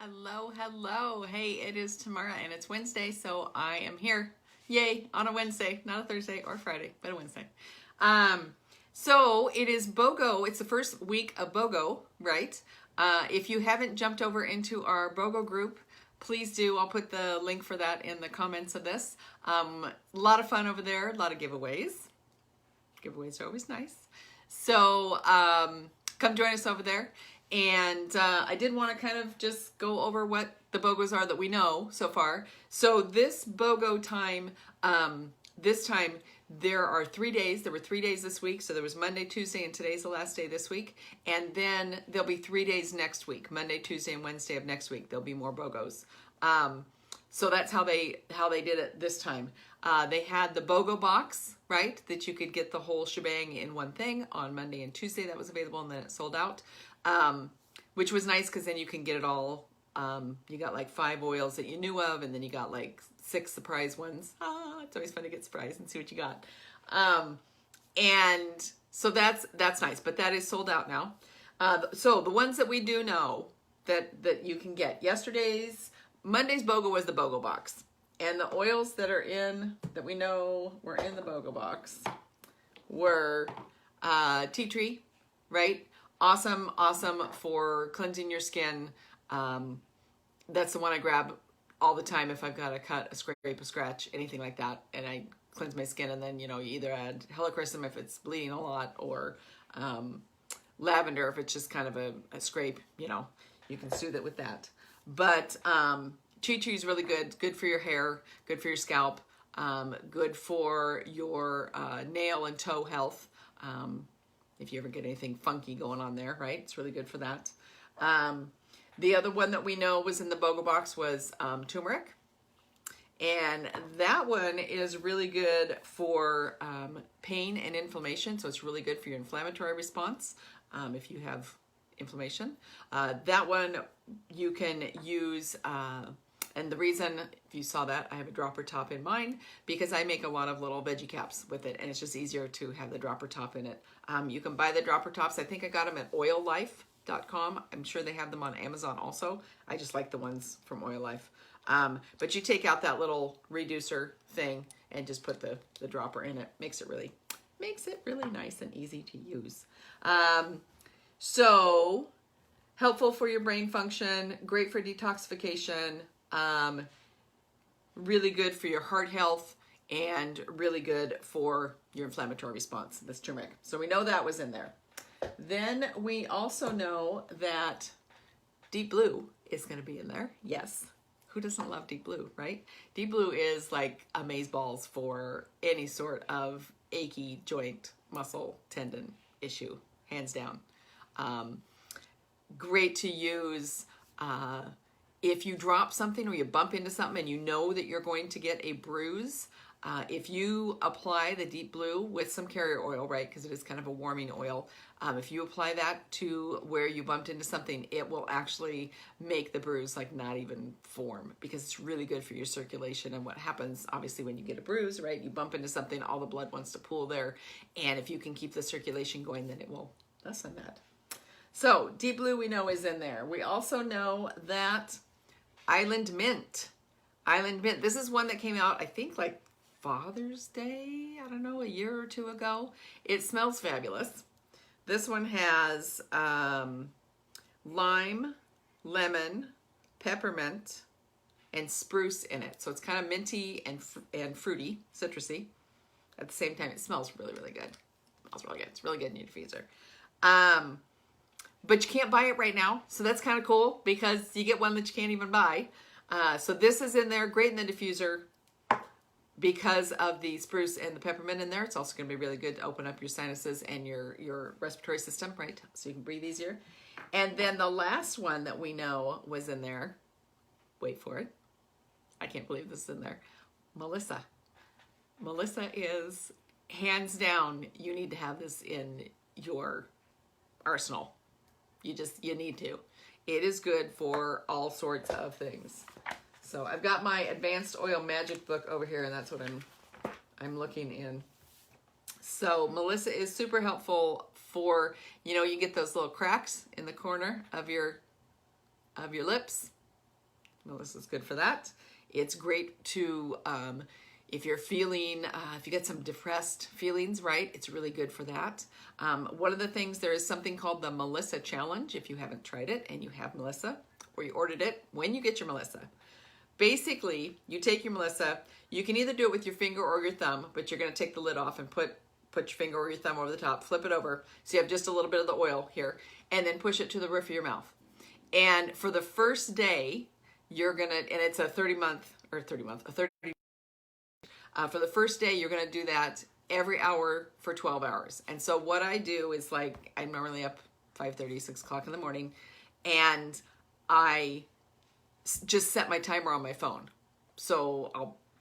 Hello, hello. Hey, it is Tamara and it's Wednesday, so I am here. Yay, on a Wednesday, not a Thursday or Friday, but a Wednesday. So it is BOGO. It's the first week of BOGO, right? If you haven't jumped over into our BOGO group, please do. I'll put the link for that in the comments of this. A lot of fun over there, a lot of giveaways. Giveaways are always nice. So come join us over there. And I did want to kind of just go over what the BOGOs are that we know so far. So this BOGO time, this time there are 3 days. There were 3 days this week. So there was Monday, Tuesday, and today's the last day this week. And then there'll be 3 days next week, Monday, Tuesday, and Wednesday of next week. There'll be more BOGOs. So that's how they did it this time. They had the Bogo Box, right? That you could get the whole shebang in one thing on Monday and Tuesday. That was available, and then it sold out. Which was nice because then you can get it all. You got like 5 oils that you knew of, and then you got like 6 surprise ones. It's always fun to get surprised and see what you got. And so that's nice, but that is sold out now. So the ones that we do know that you can get. Monday's BOGO was the Bogo Box. And the oils that we know were in the Bogo Box were tea tree, right? Awesome for cleansing your skin. That's the one I grab all the time if I've got a cut, a scrape, a scratch, anything like that. And I cleanse my skin, and then, you either add helichrysum if it's bleeding a lot, or lavender if it's just kind of a scrape, you can soothe it with that. But tea tree is really good for your hair, good for your scalp, good for your nail and toe health. If you ever get anything funky going on there, right? It's really good for that. The other one that we know was in the Bogo Box was turmeric. And that one is really good for pain and inflammation. So it's really good for your inflammatory response if you have inflammation. That one you can use, and the reason, if you saw that, I have a dropper top in mine because I make a lot of little veggie caps with it, and it's just easier to have the dropper top in it. You can buy the dropper tops. I think I got them at oillife.com. I'm sure they have them on Amazon also. I just like the ones from Oil Life. But you take out that little reducer thing and just put the dropper in it. Makes it really nice and easy to use. So helpful for your brain function, great for detoxification, really good for your heart health, and really good for your inflammatory response, this turmeric. So we know that was in there. Then we also know that deep blue is going to be in there. Yes. Who doesn't love deep blue, right? Deep blue is like amazeballs for any sort of achy joint, muscle, tendon issue, hands down. Great to use if you drop something or you bump into something and you know that you're going to get a bruise. If you apply the deep blue with some carrier oil, right, because it is kind of a warming oil, if you apply that to where you bumped into something, it will actually make the bruise like not even form, because it's really good for your circulation. And what happens, obviously, when you get a bruise, right, you bump into something, all the blood wants to pool there, and if you can keep the circulation going, then it will lessen that. So deep blue we know is in there. We also know that Island Mint. This is one that came out, I think, like Father's Day, I don't know, a year or two ago. It smells fabulous. This one has lime, lemon, peppermint, and spruce in it. So it's kind of minty and fruity, citrusy. At the same time, it smells really, really good. It smells really good. It's really good in your diffuser. But you can't buy it right now. So that's kind of cool because you get one that you can't even buy. So this is in there, great in the diffuser because of the spruce and the peppermint in there. It's also going to be really good to open up your sinuses and your respiratory system, right? So you can breathe easier. And then the last one that we know was in there, wait for it. I can't believe this is in there. Melissa. Melissa is hands down, you need to have this in your arsenal. You need to. It is good for all sorts of things. So I've got my Advanced Oil Magic book over here, and that's what I'm looking in. So Melissa is super helpful for, you get those little cracks in the corner of your lips. Melissa's good for that. It's great to, if you're feeling, if you get some depressed feelings, right? It's really good for that. One of the things, there is something called the Melissa Challenge. If you haven't tried it and you have Melissa, or you ordered it, when you get your Melissa, basically you take your Melissa, you can either do it with your finger or your thumb, but you're going to take the lid off and put your finger or your thumb over the top, flip it over, so you have just a little bit of the oil here, and then push it to the roof of your mouth. And for the first day, you're gonna, and it's a 30, for the first day, you're gonna do that every hour for 12 hours. And so what I do is, like, I'm normally up 5:30, 6 o'clock in the morning, and I just set my timer on my phone. So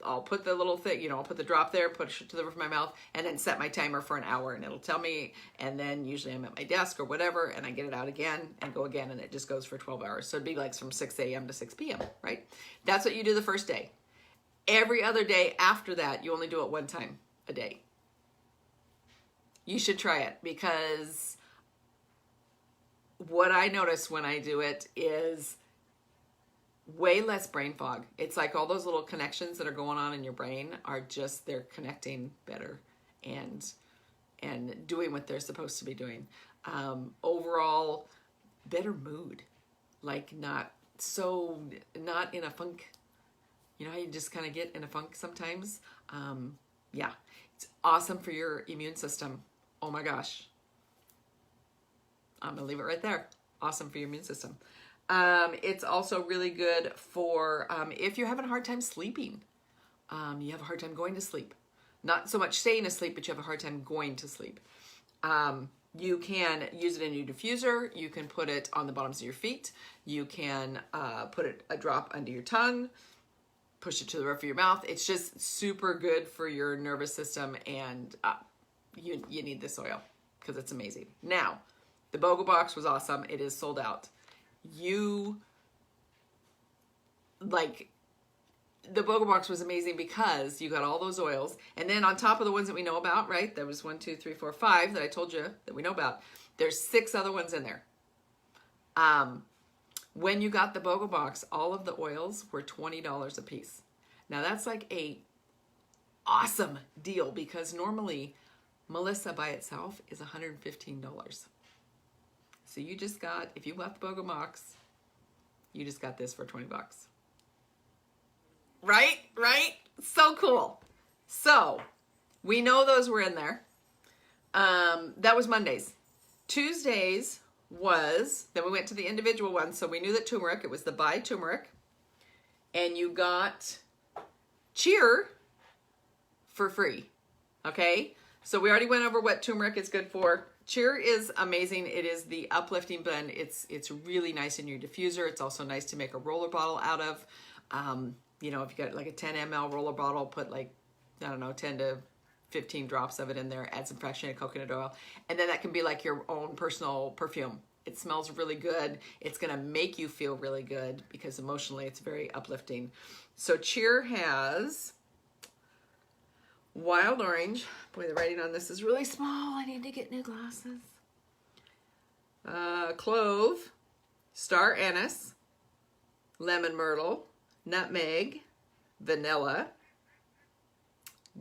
I'll put the little thing, you know, I'll put the drop there, push it to the roof of my mouth, and then set my timer for an hour, and it'll tell me, and then usually I'm at my desk or whatever, and I get it out again and go again, and it just goes for 12 hours. So it'd be like from 6 a.m. to 6 p.m., right? That's what you do the first day. Every other day after that, you only do it one time a day. You should try it, because what I notice when I do it is way less brain fog. It's like all those little connections that are going on in your brain are just, they're connecting better and doing what they're supposed to be doing. Overall, better mood, like not in a funk. You know how you just kind of get in a funk sometimes? Yeah, it's awesome for your immune system. Oh my gosh. I'm gonna leave it right there. Awesome for your immune system. It's also really good for if you're having a hard time sleeping. You have a hard time going to sleep. Not so much staying asleep, but you have a hard time going to sleep. You can use it in your diffuser. You can put it on the bottoms of your feet. You can put it a drop under your tongue, push it to the roof of your mouth. It's just super good for your nervous system, and you need this oil because it's amazing. Now, the Bogo Box was awesome. It is sold out. The Bogo Box was amazing because you got all those oils, and then on top of the ones that we know about, right? There was 1, 2, 3, 4, 5 that I told you that we know about. There's 6 other ones in there. When you got the Bogo Box, all of the oils were $20 a piece. Now that's like a awesome deal, because normally Melissa by itself is $115. So you just got, if you left Bogo Box, you just got this for 20 bucks. Right? So cool. So we know those were in there. That was Mondays. Tuesdays was, then we went to the individual ones. So we knew that turmeric, it was the buy turmeric. And you got cheer for free. Okay? So we already went over what turmeric is good for. Cheer is amazing. It is the uplifting blend. It's really nice in your diffuser. It's also nice to make a roller bottle out of. You know, if you got like a 10 ml roller bottle, put like, I don't know, 10 to 15 drops of it in there, add some fractionated coconut oil, and then that can be like your own personal perfume. It smells really good. It's gonna make you feel really good because emotionally it's very uplifting. So Cheer has wild orange. Boy, the writing on this is really small. I need to get new glasses. Clove, star anise, lemon myrtle, nutmeg, vanilla,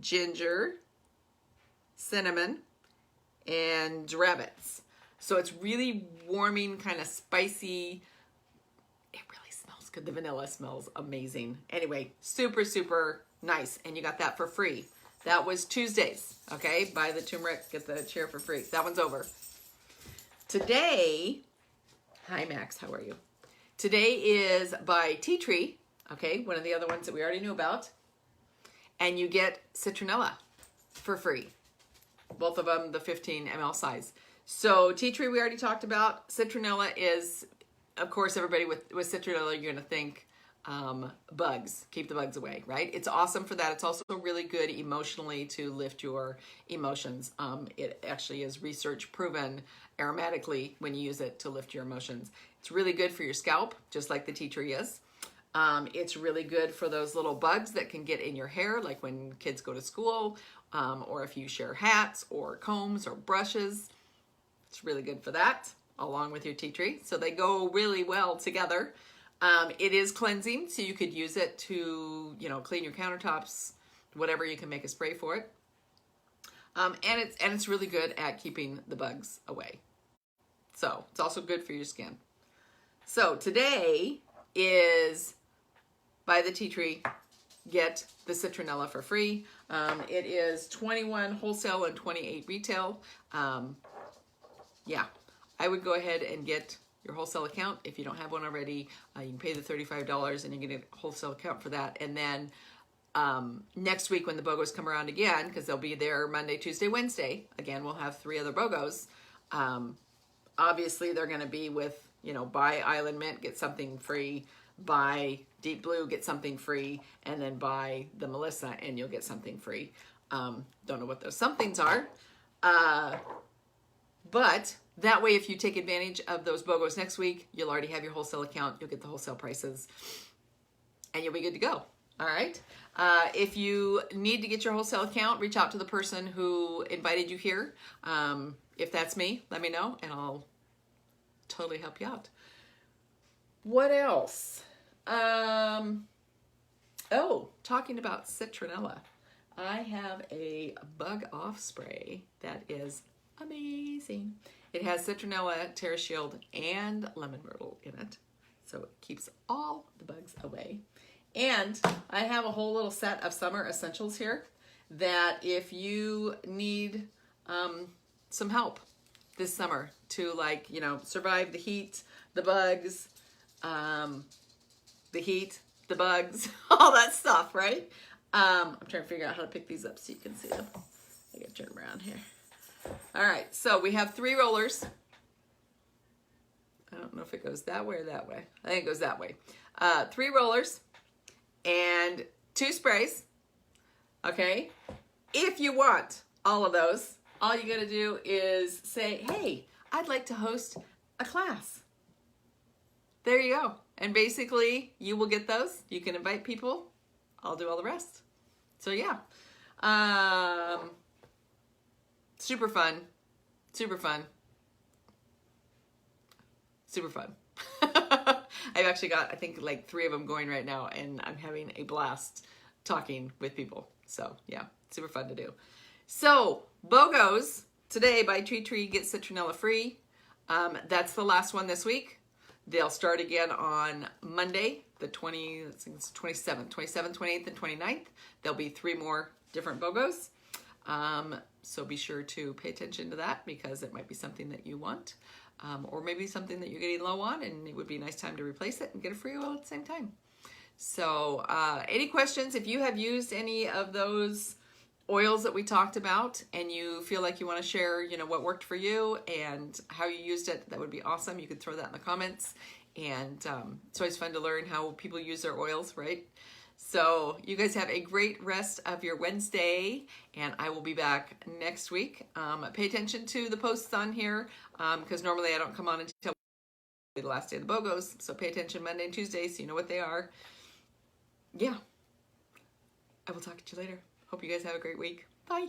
ginger, cinnamon, and rabbits. So it's really warming, kind of spicy. It really smells good. The vanilla smells amazing. Anyway, super, super nice. And you got that for free. That was Tuesdays, okay? Buy the turmeric, get the cheer for free. That one's over. Today, hi Max, how are you? Today is by Tea Tree, okay? One of the other ones that we already knew about. And you get citronella for free. Both of them, the 15 ml size. So tea tree we already talked about. Citronella is, of course, everybody with citronella, you're gonna think bugs, keep the bugs away, right? It's awesome for that. It's also really good emotionally to lift your emotions. It actually is research proven aromatically when you use it to lift your emotions. It's really good for your scalp, just like the tea tree is. It's really good for those little bugs that can get in your hair, like when kids go to school, or if you share hats or combs or brushes. It's really good for that, along with your tea tree. So they go really well together. It is cleansing, so you could use it to, clean your countertops, whatever. You can make a spray for it. And it's really good at keeping the bugs away. So it's also good for your skin. So today is buy the tea tree, get the citronella for free. It is 21 wholesale and 28 retail. Yeah, I would go ahead and get your wholesale account. If you don't have one already, you can pay the $35 and you get a wholesale account for that. And then next week when the BOGOs come around again, because they'll be there Monday, Tuesday, Wednesday, again, we'll have 3 other BOGOs. Obviously, they're going to be with, buy Island Mint, get something free, buy Deep Blue, get something free, and then buy the Melissa, and you'll get something free. Don't know what those somethings are. But that way, if you take advantage of those BOGOs next week, you'll already have your wholesale account. You'll get the wholesale prices, and you'll be good to go. All right. If you need to get your wholesale account, reach out to the person who invited you here. If that's me, let me know, and I'll totally help you out. What else? Oh, talking about citronella. I have a bug off spray that is amazing. It has citronella, Terra Shield, and lemon myrtle in it. So it keeps all the bugs away. And I have a whole little set of summer essentials here that if you need some help this summer to survive the heat, the bugs, the bugs, all that stuff, right? I'm trying to figure out how to pick these up so you can see them. I gotta turn around here. All right, so we have 3 rollers. I don't know if it goes that way or that way. I think it goes that way. 3 rollers and 2 sprays, okay? If you want all of those, all you gotta do is say, hey, I'd like to host a class. There you go. And basically, you will get those. You can invite people. I'll do all the rest. So yeah. Super fun. Super fun. Super fun. I've actually got, I think, 3 of them going right now, and I'm having a blast talking with people. So yeah, super fun to do. So BOGOs today by Tree get citronella free. That's the last one this week. They'll start again on Monday, the 27th, 28th, and 29th. There'll be 3 more different BOGOs. So be sure to pay attention to that because it might be something that you want. Or maybe something that you're getting low on and it would be a nice time to replace it and get a free oil at the same time. So any questions? If you have used any of those oils that we talked about and you feel like you want to share, what worked for you and how you used it, that would be awesome. You could throw that in the comments. And it's always fun to learn how people use their oils, right? So you guys have a great rest of your Wednesday, and I will be back next week. Pay attention to the posts on here because normally I don't come on until the last day of the BOGOs. So pay attention Monday and Tuesday so you know what they are. Yeah. I will talk to you later. Hope you guys have a great week. Bye.